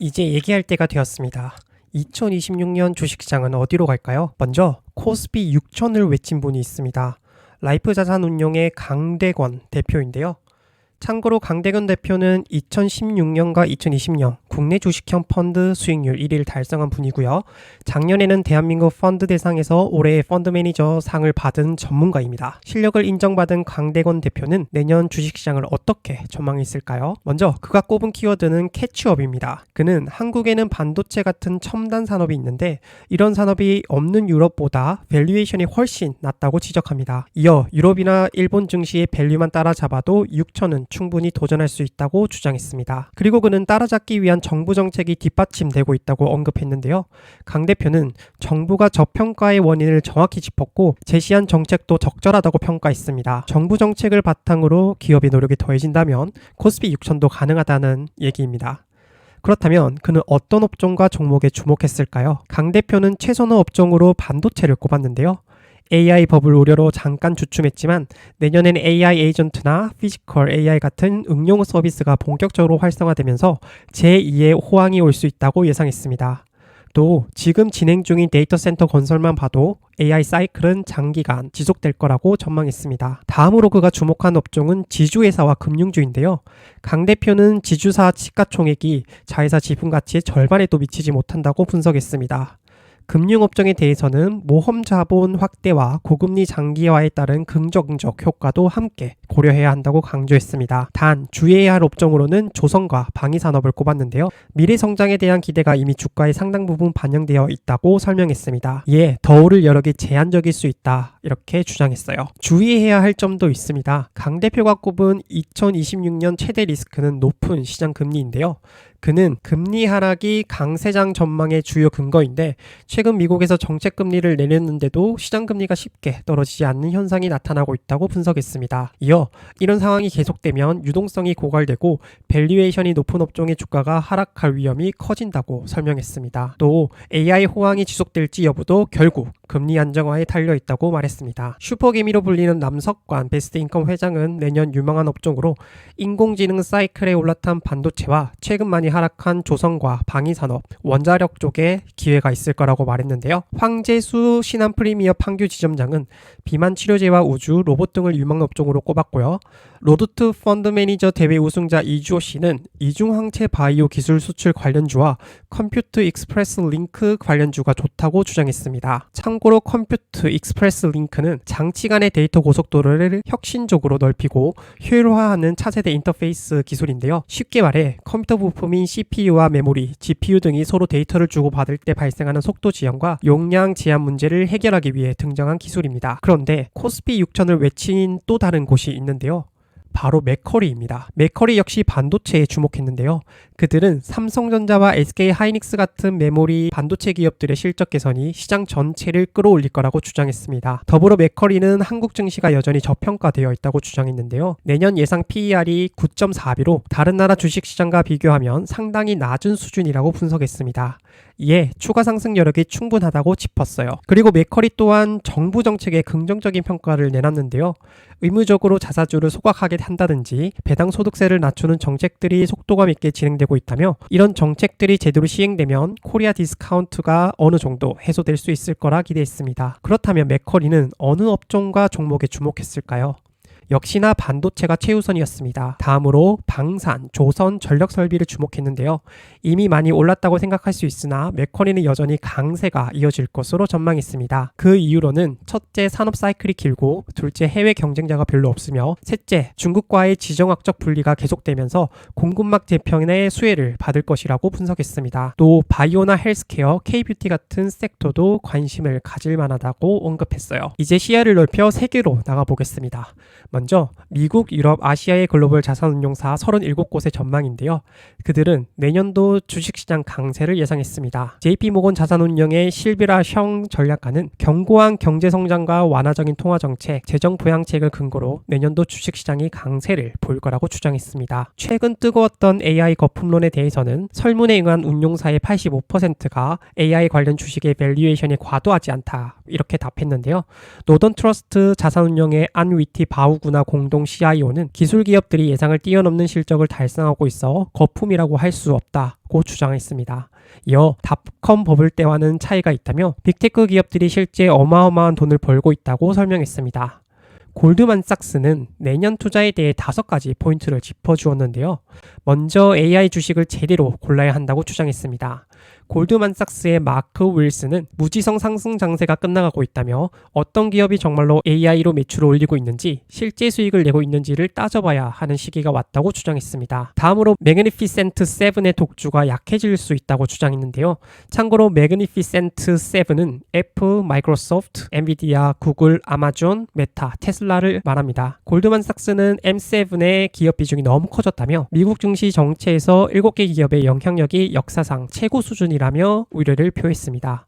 이제 얘기할 때가 되었습니다. 2026년 주식시장은 어디로 갈까요? 먼저 코스피 6000을 외친 분이 있습니다. 라이프자산운용의 강대권 대표인데요. 참고로 강대권 대표는 2016년과 2020년 국내 주식형 펀드 수익률 1위를 달성한 분이고요. 작년에는 대한민국 펀드 대상에서 올해의 펀드 매니저 상을 받은 전문가입니다. 실력을 인정받은 강대권 대표는 내년 주식시장을 어떻게 전망했을까요? 먼저 그가 꼽은 키워드는 캐치업입니다. 그는 한국에는 반도체 같은 첨단 산업이 있는데 이런 산업이 없는 유럽보다 밸류에이션이 훨씬 낮다고 지적합니다. 이어 유럽이나 일본 증시의 밸류만 따라잡아도 6천은 충분히 도전할 수 있다고 주장했습니다. 그리고 그는 따라잡기 위한 정부 정책이 뒷받침되고 있다고 언급했는데요. 강 대표는 정부가 저평가의 원인을 정확히 짚었고 제시한 정책도 적절하다고 평가했습니다. 정부 정책을 바탕으로 기업의 노력이 더해진다면 코스피 6000도 가능하다는 얘기입니다. 그렇다면 그는 어떤 업종과 종목에 주목했을까요? 강 대표는 최선호 업종으로 반도체를 꼽았는데요. AI 버블 우려로 잠깐 주춤했지만 내년엔 AI 에이전트나 피지컬 AI 같은 응용 서비스가 본격적으로 활성화되면서 제2의 호황이 올 수 있다고 예상했습니다. 또 지금 진행 중인 데이터 센터 건설만 봐도 AI 사이클은 장기간 지속될 거라고 전망했습니다. 다음으로 그가 주목한 업종은 지주회사와 금융주인데요. 강 대표는 지주사 시가총액이 자회사 지분 가치의 절반에도 미치지 못한다고 분석했습니다. 금융업종에 대해서는 모험 자본 확대와 고금리 장기화에 따른 긍정적 효과도 함께 고려해야 한다고 강조했습니다. 단 주의해야 할 업종으로는 조선과 방위산업을 꼽았는데요. 미래 성장에 대한 기대가 이미 주가에 상당 부분 반영되어 있다고 설명했습니다. 이에 더 오를 여력이 제한적일 수 있다 이렇게 주장했어요. 주의해야 할 점도 있습니다. 강 대표가 꼽은 2026년 최대 리스크는 높은 시장 금리인데요. 그는 금리 하락이 강세장 전망의 주요 근거인데 최근 미국에서 정책 금리를 내렸는데도 시장 금리가 쉽게 떨어지지 않는 현상이 나타나고 있다고 분석했습니다. 이어 이런 상황이 계속되면 유동성이 고갈되고 밸류에이션이 높은 업종의 주가가 하락할 위험이 커진다고 설명했습니다. 또 AI 호황이 지속될지 여부도 결국 금리 안정화에 달려있다고 말했습니다. 슈퍼개미로 불리는 남석관 베스트인컴 회장은 내년 유망한 업종으로 인공지능 사이클에 올라탄 반도체와 최근 많이 하락한 조선과 방위산업, 원자력 쪽에 기회가 있을 거라고 말했는데요. 황재수 신한 프리미어 판교 지점장은 비만 치료제와 우주, 로봇 등을 유망 업종으로 꼽았고요. 로드트 펀드 매니저 대회 우승자 이주호 씨는 이중항체 바이오 기술 수출 관련주와 컴퓨트 익스프레스 링크 관련주가 좋다고 주장했습니다. 참고로 컴퓨트 익스프레스 링크는 장치 간의 데이터 고속도로를 혁신적으로 넓히고 효율화하는 차세대 인터페이스 기술인데요. 쉽게 말해 컴퓨터 부품인 CPU와 메모리, GPU 등이 서로 데이터를 주고받을 때 발생하는 속도 지연과 용량 제한 문제를 해결하기 위해 등장한 기술입니다. 그런데 코스피 6000을 외친 또 다른 곳이 있는데요. 바로 맥커리입니다. 맥커리 역시 반도체에 주목했는데요. 그들은 삼성전자와 SK하이닉스 같은 메모리 반도체 기업들의 실적 개선이 시장 전체를 끌어올릴 거라고 주장했습니다. 더불어 맥커리는 한국 증시가 여전히 저평가되어 있다고 주장했는데요. 내년 예상 PER이 9.4배로 다른 나라 주식시장과 비교하면 상당히 낮은 수준이라고 분석했습니다. 이에 추가 상승 여력이 충분하다고 짚었어요. 그리고 맥커리 또한 정부 정책에 긍정적인 평가를 내놨는데요. 의무적으로 자사주를 소각하게 한다든지 배당 소득세를 낮추는 정책들이 속도감 있게 진행되고 있다며 이런 정책들이 제대로 시행되면 코리아 디스카운트가 어느 정도 해소될 수 있을 거라 기대했습니다. 그렇다면 맥커리는 어느 업종과 종목에 주목했을까요? 역시나 반도체가 최우선이었습니다. 다음으로 방산, 조선, 전력 설비를 주목했는데요. 이미 많이 올랐다고 생각할 수 있으나 맥커리는 여전히 강세가 이어질 것으로 전망했습니다. 그 이유로는 첫째, 산업 사이클이 길고 둘째, 해외 경쟁자가 별로 없으며 셋째, 중국과의 지정학적 분리가 계속되면서 공급망 재편의 수혜를 받을 것이라고 분석했습니다. 또 바이오나 헬스케어, K뷰티 같은 섹터도 관심을 가질 만하다고 언급했어요. 이제 시야를 넓혀 세계로 나가보겠습니다. 먼저 미국, 유럽, 아시아의 글로벌 자산운용사 37곳의 전망인데요. 그들은 내년도 주식시장 강세를 예상했습니다. JP모건 자산운용의 실비라 형 전략가는 견고한 경제성장과 완화적인 통화정책, 재정부양책을 근거로 내년도 주식시장이 강세를 보일 거라고 주장했습니다. 최근 뜨거웠던 AI 거품론에 대해서는 설문에 응한 운용사의 85%가 AI 관련 주식의 밸류에이션이 과도하지 않다 이렇게 답했는데요. 노던 트러스트 자산운용의 안위티 바우군 누구나 공동 CIO는 기술 기업들이 예상을 뛰어넘는 실적을 달성하고 있어 거품이라고 할 수 없다고 주장했습니다. 이어 닷컴 버블 때와는 차이가 있다며 빅테크 기업들이 실제 어마어마한 돈을 벌고 있다고 설명했습니다. 골드만삭스는 내년 투자에 대해 5가지 포인트를 짚어주었는데요. 먼저 AI 주식을 제대로 골라야 한다고 주장했습니다. 골드만삭스의 마크 윌슨은 무지성 상승 장세가 끝나가고 있다며 어떤 기업이 정말로 AI로 매출을 올리고 있는지 실제 수익을 내고 있는지를 따져봐야 하는 시기가 왔다고 주장했습니다. 다음으로 매그니피센트 7의 독주가 약해질 수 있다고 주장했는데요. 참고로 매그니피센트 7은 애플, 마이크로소프트, 엔비디아, 구글, 아마존, 메타, 테슬라를 말합니다. 골드만삭스는 M7의 기업 비중이 너무 커졌다며 미국 증시 정체에서 7개 기업의 영향력이 역사상 최고 수준이라며 우려를 표했습니다.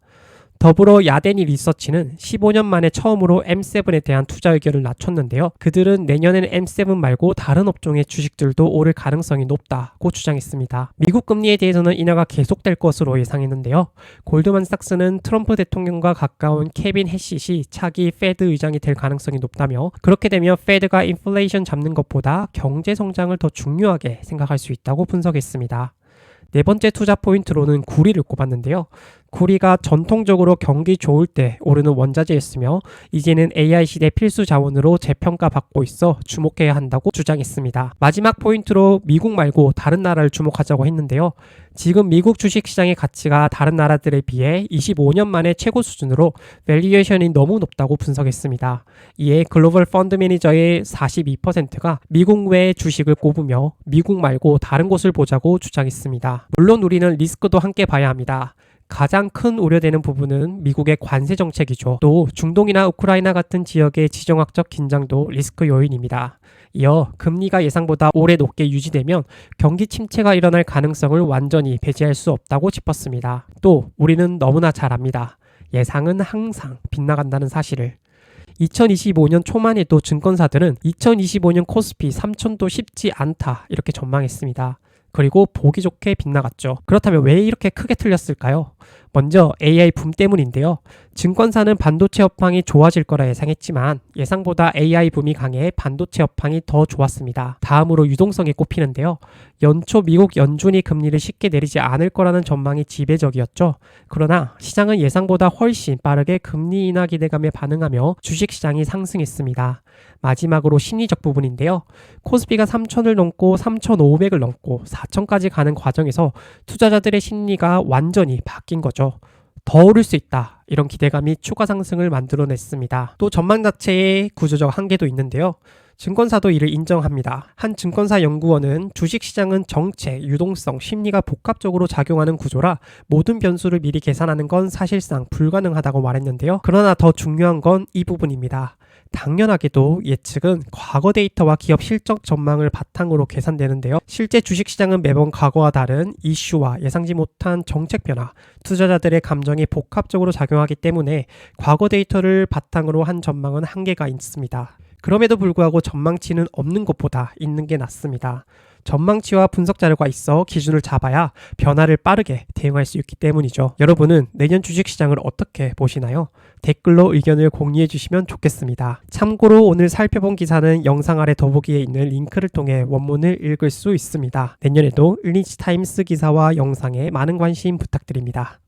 더불어 야데니 리서치는 15년 만에 처음으로 M7에 대한 투자 의견을 낮췄는데요. 그들은 내년에는 M7 말고 다른 업종의 주식들도 오를 가능성이 높다고 주장했습니다. 미국 금리에 대해서는 인하가 계속될 것으로 예상했는데요. 골드만삭스는 트럼프 대통령과 가까운 케빈 해시시 차기 페드 의장이 될 가능성이 높다며 그렇게 되면 페드가 인플레이션 잡는 것보다 경제 성장을 더 중요하게 생각할 수 있다고 분석했습니다. 네 번째 투자 포인트로는 구리를 꼽았는데요. 구리가 전통적으로 경기 좋을 때 오르는 원자재였으며 이제는 AI 시대 필수 자원으로 재평가받고 있어 주목해야 한다고 주장했습니다. 마지막 포인트로 미국 말고 다른 나라를 주목하자고 했는데요. 지금 미국 주식시장의 가치가 다른 나라들에 비해 25년 만에 최고 수준으로 밸류에이션이 너무 높다고 분석했습니다. 이에 글로벌 펀드 매니저의 42%가 미국 외의 주식을 꼽으며 미국 말고 다른 곳을 보자고 주장했습니다. 물론 우리는 리스크도 함께 봐야 합니다. 가장 큰 우려되는 부분은 미국의 관세 정책이죠. 또 중동이나 우크라이나 같은 지역의 지정학적 긴장도 리스크 요인입니다. 이어 금리가 예상보다 오래 높게 유지되면 경기 침체가 일어날 가능성을 완전히 배제할 수 없다고 짚었습니다. 또 우리는 너무나 잘 압니다. 예상은 항상 빗나간다는 사실을. 2025년 초만 해도 증권사들은 2025년 코스피 3천도 쉽지 않다 이렇게 전망했습니다. 그리고 보기 좋게 빗나갔죠. 그렇다면 왜 이렇게 크게 틀렸을까요? 먼저 AI 붐 때문인데요. 증권사는 반도체 업황이 좋아질 거라 예상했지만 예상보다 AI 붐이 강해 반도체 업황이 더 좋았습니다. 다음으로 유동성이 꼽히는데요. 연초 미국 연준이 금리를 쉽게 내리지 않을 거라는 전망이 지배적이었죠. 그러나 시장은 예상보다 훨씬 빠르게 금리 인하 기대감에 반응하며 주식시장이 상승했습니다. 마지막으로 심리적 부분인데요. 코스피가 3,000을 넘고 3,500을 넘고 4,000까지 가는 과정에서 투자자들의 심리가 완전히 바뀐 거죠. 더 오를 수 있다. 이런 기대감이 추가 상승을 만들어냈습니다. 또 전망 자체의 구조적 한계도 있는데요. 증권사도 이를 인정합니다. 한 증권사 연구원은 주식시장은 정책, 유동성, 심리가 복합적으로 작용하는 구조라 모든 변수를 미리 계산하는 건 사실상 불가능하다고 말했는데요. 그러나 더 중요한 건 이 부분입니다. 당연하게도 예측은 과거 데이터와 기업 실적 전망을 바탕으로 계산되는데요. 실제 주식시장은 매번 과거와 다른 이슈와 예상지 못한 정책 변화, 투자자들의 감정이 복합적으로 작용하기 때문에 과거 데이터를 바탕으로 한 전망은 한계가 있습니다. 그럼에도 불구하고 전망치는 없는 것보다 있는 게 낫습니다. 전망치와 분석 자료가 있어 기준을 잡아야 변화를 빠르게 대응할 수 있기 때문이죠. 여러분은 내년 주식시장을 어떻게 보시나요? 댓글로 의견을 공유해 주시면 좋겠습니다. 참고로 오늘 살펴본 기사는 영상 아래 더보기에 있는 링크를 통해 원문을 읽을 수 있습니다. 내년에도 일리치 타임스 기사와 영상에 많은 관심 부탁드립니다.